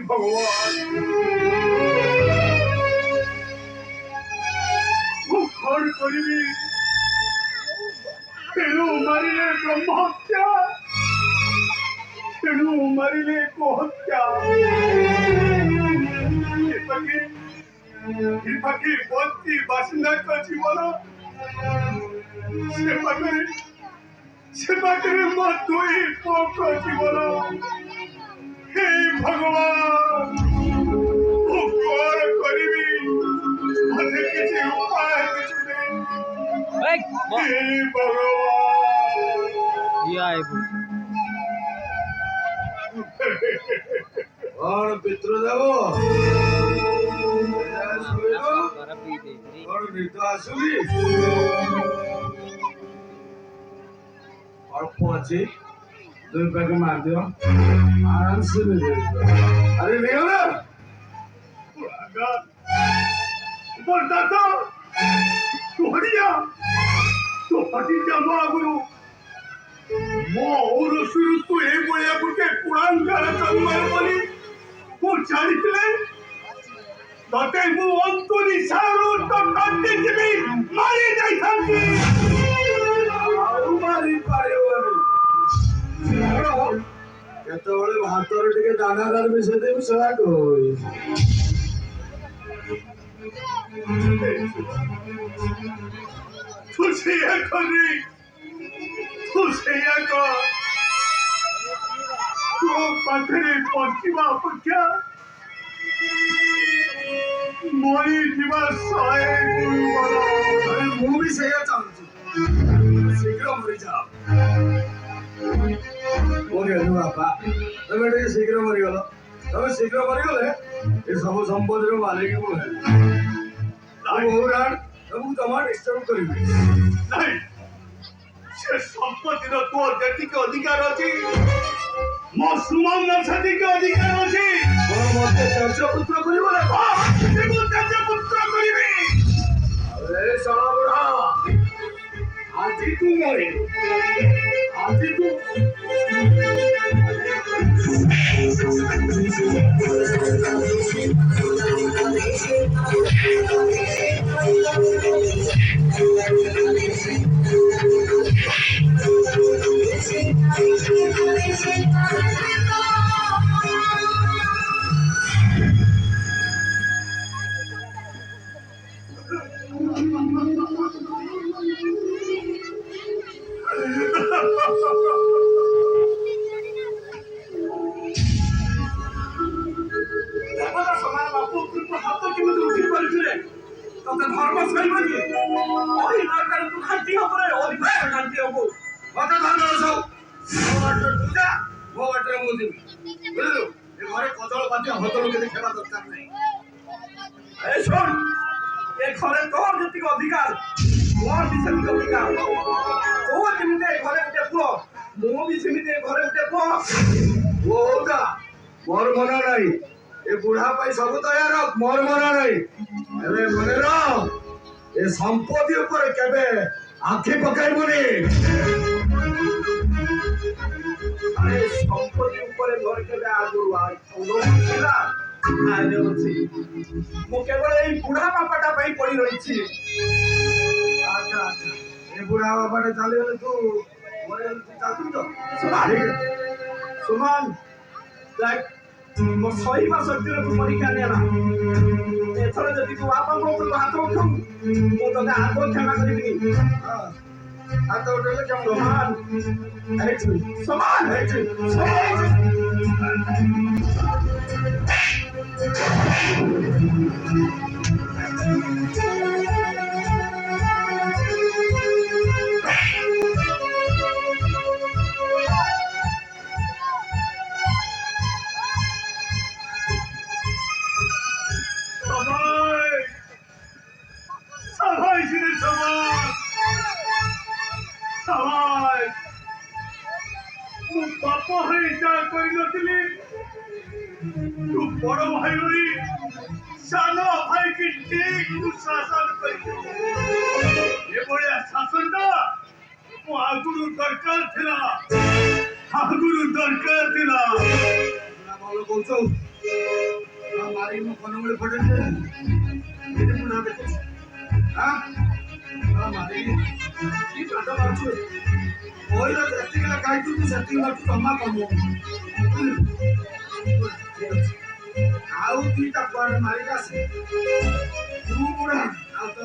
भगवान कौन करी तेणु मारे ब्रह्म हत्या तेणु मारे को हत्या बस्ती बासिंदा जीवन से मत पोक जीवन हे भगवान कौन करी मत किसी उपाय हे भगवान पितृदेव अल्प अच्छी 2 पैक मार दियो आराम से अरे नहीं हो ना बोलता तो हटिया माँ गुरु मोर शुरू तो एक बोया बुके कुरान गाना चलुमार बोली वो जानितले तते मु अंतरी सारो तो काटे जिबी मारी जाई थांती आउ मारी पारेवनी केतବେଳେ ଭାତରେ ଟିକେ ଦାନାଦାର ମିଶେଇ ଦେବି ସେଟା କଇ ତୁ ସେଇଆ କରି ତୁ ସେଇଆ କର ତୋ ପାଖରେ ପହଞ୍ଚିବା ଅପେକ୍ଷା ମରିଯିବା 100 ଗୁଣ ଭଲ ମୁଁ ବି ସେଇଆ ଚାହୁଁଛି ଶୀଘ୍ର ମରିଯାଅ बापा तुम शीघ्र मरीगल तुम शीघ्र मरीगले ये सब संपत्ति मालिक तुमको जमा डिस्टर्ब कर संपत्ति तो जी अधिकार अच्छी मो सुमन से अधिकार अच्छी मत त्याज्यपुत्र त्याज्यपुत्र बुढ़ा आज तू मरे आज तू मोर मन नहीं ये बुढ़ा सब तैयार मोर मन नहीं अरे मन ये संपत्ति ऊपर केबे आखि पकाइबुनी अरे संपत्ति ऊपर घर केबे आगुरु आइला आज अछि मो केवल ए बुढ़ा बापाटा पई पड़ी रहिछि अच्छा अच्छा ए बुढ़ा बापाटा चले गले तू मोरे चाचू तो सुमन लाइक मो सही मास शक्ति रो परीक्षा नेला एथर जदि तू बापा को हाथ उठम मो तो हाथ क्षमा करबी हाथ उठले केम समान है तू बड़ भाई होई सानो भाई की ठीक तू शासन कर ये बड़े शासन दा मो आगुरु दरकार थिला आगुरु दरकार थिला ना बोलो बोलছো ना मारी मो कोनमुळे पडले किती पुन्हा देखो हा ना मारी की काटा मारছো ओइला जत्तीला काय तू सत्ती मारतो तम्मा कमो ଆଉ ଦିଟା କୁଆଡେ ମାରିକି ଆସେ ତୁ ବୁଢା ଆଉ ତ